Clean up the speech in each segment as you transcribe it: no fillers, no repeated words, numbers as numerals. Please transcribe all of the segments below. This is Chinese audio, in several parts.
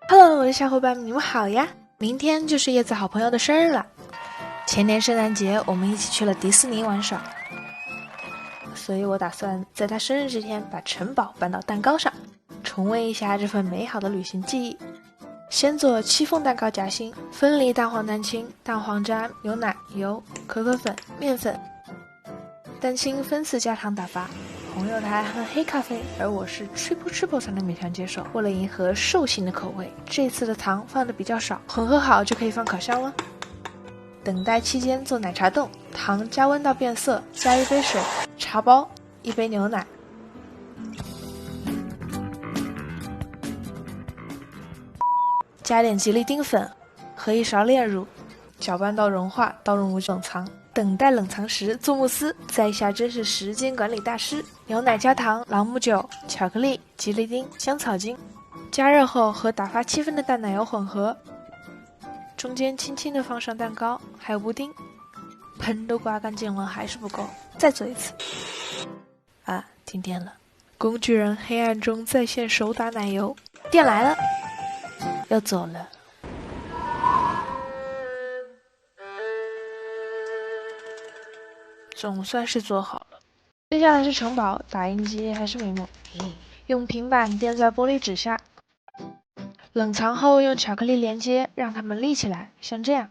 Hello，我的小伙伴们，你们好呀！明天就是叶子好朋友的生日了。前年圣诞节我们一起去了迪士尼玩耍，所以我打算在他生日这天把城堡搬到蛋糕上，重温一下这份美好的旅行记忆。先做戚风蛋糕夹心，分离蛋黄蛋清、蛋黄渣、牛奶、油、可可粉、面粉。蛋清分次加糖打发。朋友他还喝黑咖啡，而我是 triple 才能勉强接受。为了迎合兽性的口味，这次的糖放的比较少，混合好就可以放烤箱了。等待期间做奶茶冻，糖加温到变色，加一杯水，茶包，一杯牛奶。加点吉利丁粉和一勺炼乳，搅拌到融化，倒入冷藏。等待冷藏时做慕斯，在下真是时间管理大师。牛奶加糖、朗姆酒、巧克力、吉利丁、香草精，加热后和打发7分的淡奶油混合，中间轻轻地放上蛋糕，还有布丁。盆都刮干净了，还是不够，再做一次。啊，停电了！工具人黑暗中在线手打奶油，电来了，要走了。总算是做好了。接下来是城堡，打印机还是没墨，用平板垫在玻璃纸下，冷藏后用巧克力连接，让它们立起来，像这样。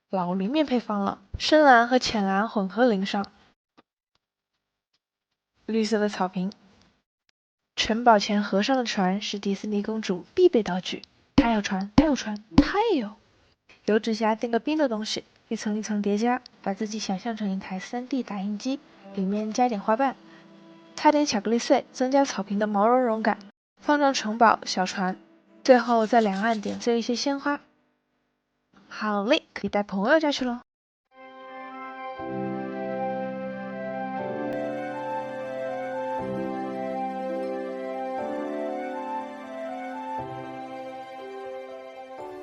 老淋面配方了，深蓝和浅蓝混合淋上，绿色的草坪。城堡前河上的船是迪士尼公主必备道具，她有船，她有船，她也有。油纸下垫个冰的东西，一层一层叠加，把自己想象成一台3D 打印机，里面加点花瓣，擦点巧克力碎，增加草坪的毛茸茸感，放上城堡、小船，最后在两岸点缀一些鲜花。好嘞，可以带朋友家去喽。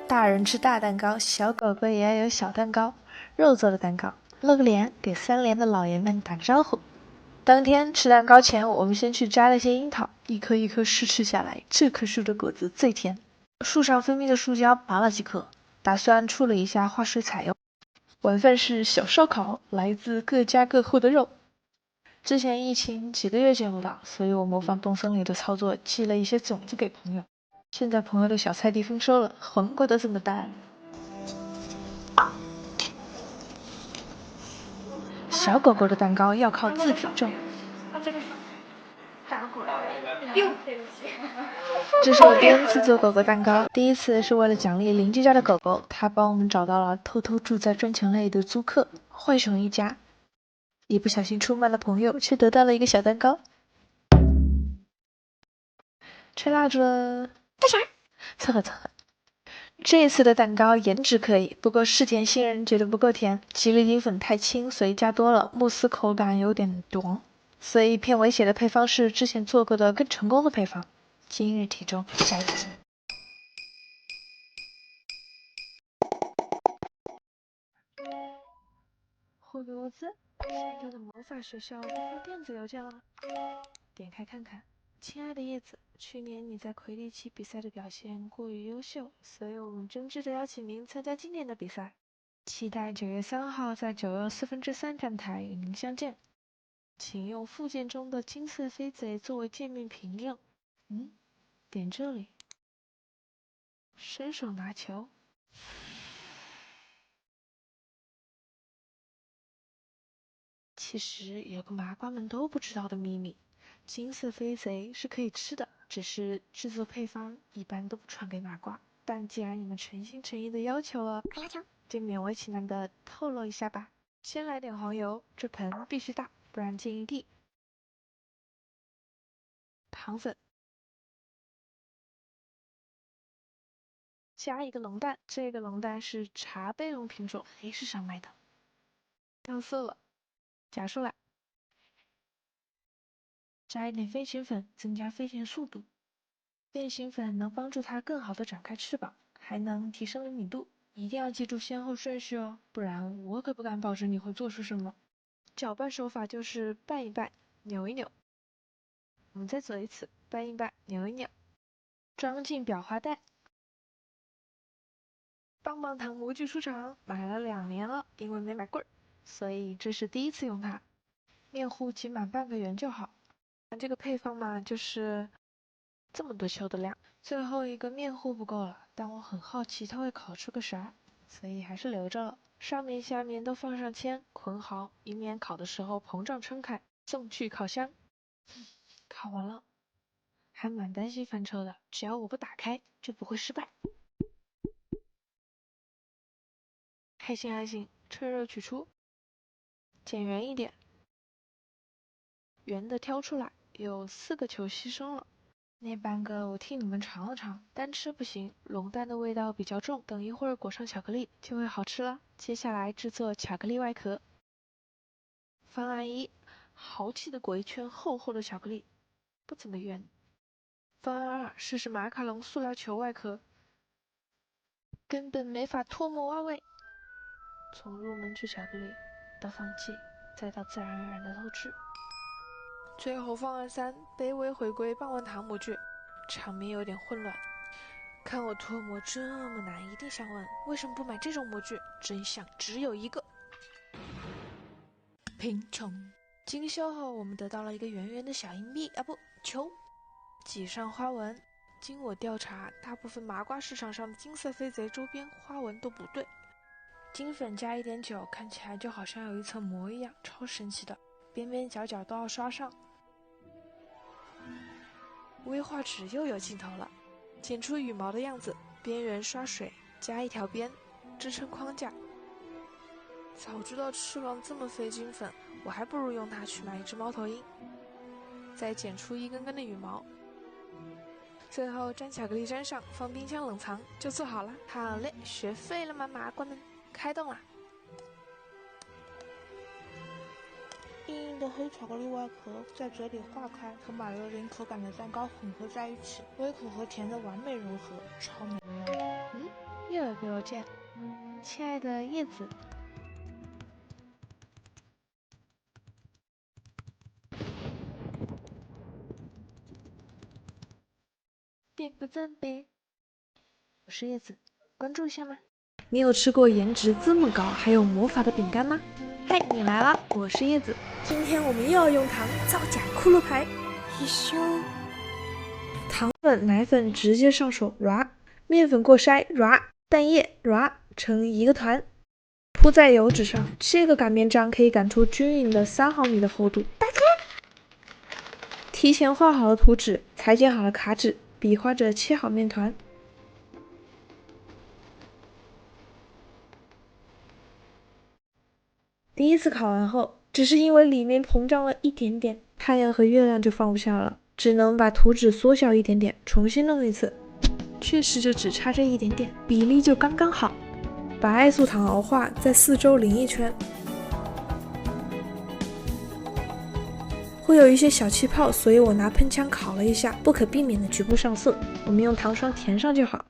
大人吃大蛋糕，小狗狗也要有小蛋糕，肉做的蛋糕，露个脸给3连的老爷们打个招呼。当天吃蛋糕前，我们先去摘了些樱桃，一颗一颗试吃下来，这棵树的果子最甜。树上分泌的树胶拔了几颗，打算处理一下化水采用。晚饭是小烧烤，来自各家各户的肉。之前疫情几个月见不到，所以我模仿动森里的操作，寄了一些种子给朋友。现在朋友的小菜地丰收了，黄瓜都这么大。小狗狗的蛋糕要靠自己种。这是我第2次做狗狗蛋糕，第1次是为了奖励邻居家的狗狗，他帮我们找到了偷偷住在砖墙内的租客浣熊一家，一不小心出卖了朋友，却得到了一个小蛋糕。吹蜡烛了，大婶，凑合凑合。这次的蛋糕颜值可以，不过是甜杏仁觉得不够甜，吉利丁粉太轻，所以加多了，慕斯口感有点浓，所以片尾写的配方是之前做过的更成功的配方。今日体重下1斤。霍格沃兹，现在的魔法学校都发电子邮件了。点开看看。亲爱的叶子，去年你在魁地奇比赛的表现过于优秀，所以我们真挚的邀请您参加今年的比赛。期待9月3号在9又3/4站台与您相见。请用附件中的金色飞贼作为见面凭证。点这里。伸手拿球。其实有个麻瓜们都不知道的秘密，金色飞贼是可以吃的，只是制作配方一般都不传给麻瓜。但既然你们诚心诚意的要求了，就勉为其难的透露一下吧。先来点黄油，这盆必须大，不然溅一地。糖粉，加一个龙蛋，这个龙蛋是茶杯龙品种，黑市上卖的。掉色了，夹出来。加一点飞行粉，增加飞行速度。变形粉能帮助它更好的展开翅膀，还能提升灵敏度。一定要记住先后顺序哦，不然我可不敢保证你会做出什么。搅拌手法就是拌一拌，扭一扭。我们再做一次，拌一拌，扭一扭。装进裱花袋。棒棒糖模具出厂，买了2年了，因为没买棍儿，所以这是第一次用它。面糊挤满半个圆就好。这个配方嘛，就是这么多球的量。最后一个面糊不够了，但我很好奇它会烤出个啥，所以还是留着了。上面下面都放上铅，捆好，以免烤的时候膨胀撑开，送去烤箱。烤完了，还蛮担心翻车的，只要我不打开，就不会失败。还行还行，趁热取出，剪圆一点，圆的挑出来，有4个球牺牲了。那半个我替你们尝了尝，单吃不行，龙蛋的味道比较重，等一会儿裹上巧克力就会好吃了。接下来制作巧克力外壳。方案1，豪气的裹一圈厚厚的巧克力，不怎么圆。方案2，试试马卡龙塑料球外壳，根本没法脱模啊喂！从入门吃巧克力到放弃，再到自然而然的透支。最后方案3，卑微回归棒棒糖模具，场面有点混乱。看我脱模这么难，一定想问为什么不买这种模具？真相只有一个：贫穷。经修后，我们得到了一个圆圆的小硬币啊，不，球，挤上花纹。经我调查，大部分麻瓜市场上的金色飞贼周边花纹都不对。金粉加一点酒，看起来就好像有一层膜一样，超神奇的。边边角角都要刷上。微画纸又有劲头了，剪出羽毛的样子，边缘刷水，加一条边，支撑框架。早知道翅膀这么费金粉，我还不如用它去买一只猫头鹰。再剪出一根根的羽毛，最后沾巧克力粘上，放冰箱冷藏，就做好了。好嘞，学废了吗，麻瓜们？开动啦！硬硬的黑巧克力外壳在嘴里化开，和马德琳口感的蛋糕混合在一起，微苦和甜的完美融合，超美。又有个邮件，亲爱的叶子。点个赞呗！我是叶子，关注一下吗？你有吃过颜值这么高还有魔法的饼干吗？嘿，你来了，我是叶子。今天我们又要用糖造假骷髅牌。一休，糖粉、奶粉直接上手面粉过筛蛋液成一个团，铺在油纸上。这个擀面杖可以擀出均匀的3毫米的厚度。提前画好了图纸，裁剪好了卡纸，比划着切好面团。第一次烤完后，只是因为里面膨胀了一点点，太阳和月亮就放不下了，只能把图纸缩小一点点，重新弄一次。确实就只差这一点点，比例就刚刚好。把艾素糖熬化，在4周淋一圈。会有一些小气泡，所以我拿喷枪烤了一下，不可避免的局部上色。我们用糖霜填上就好。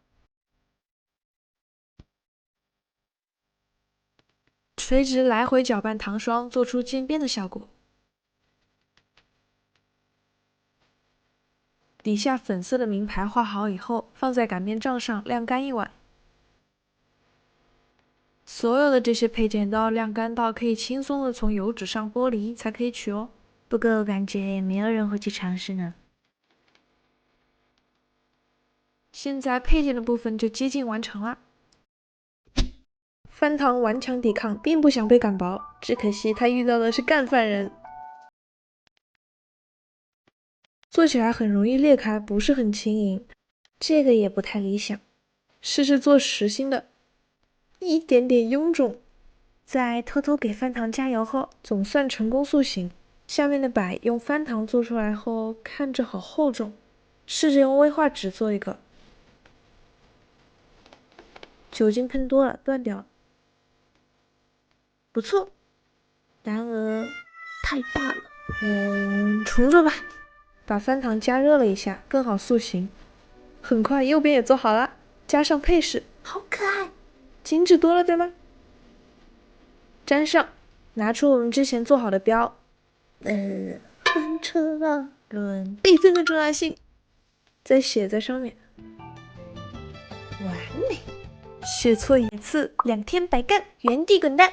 垂直来回搅拌糖霜，做出渐变的效果。底下粉色的名牌画好以后，放在擀面杖上晾干1晚。所有的这些配件都要晾干到可以轻松的从油纸上剥离才可以取哦。不过我感觉也没有人会去尝试呢。现在配件的部分就接近完成了。翻糖顽强抵抗，并不想被擀薄，只可惜他遇到的是干饭人。做起来很容易裂开，不是很轻盈，这个也不太理想。试试做实心的，一点点臃肿。在偷偷给翻糖加油后，总算成功塑形。下面的摆用翻糖做出来后，看着好厚重。试着用微画纸做一个，酒精喷多了，断掉了。不错，然而太大了。重做吧。把翻糖加热了一下，更好塑形。很快右边也做好了，加上配饰，好可爱，精致多了，对吗？粘上，拿出我们之前做好的标，翻车了，倍增的重要性。再写在上面。完美，写错一次，2天白干，原地滚蛋。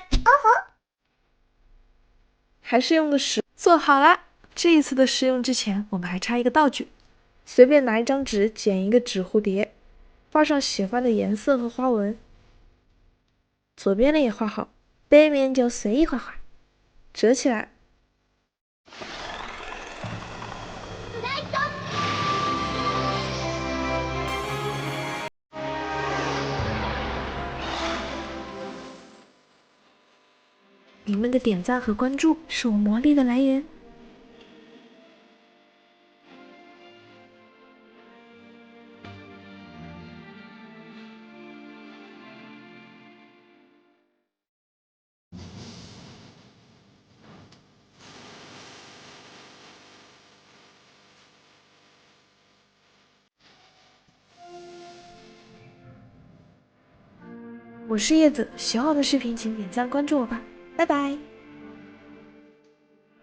还是用的实，做好了。这一次的实用之前，我们还差一个道具。随便拿一张纸，剪一个纸蝴蝶，画上喜欢的颜色和花纹。左边的也画好，背面就随意画画，折起来。你们的点赞和关注是我魔力的来源。我是叶子，喜欢我的视频请点赞关注我吧，拜拜。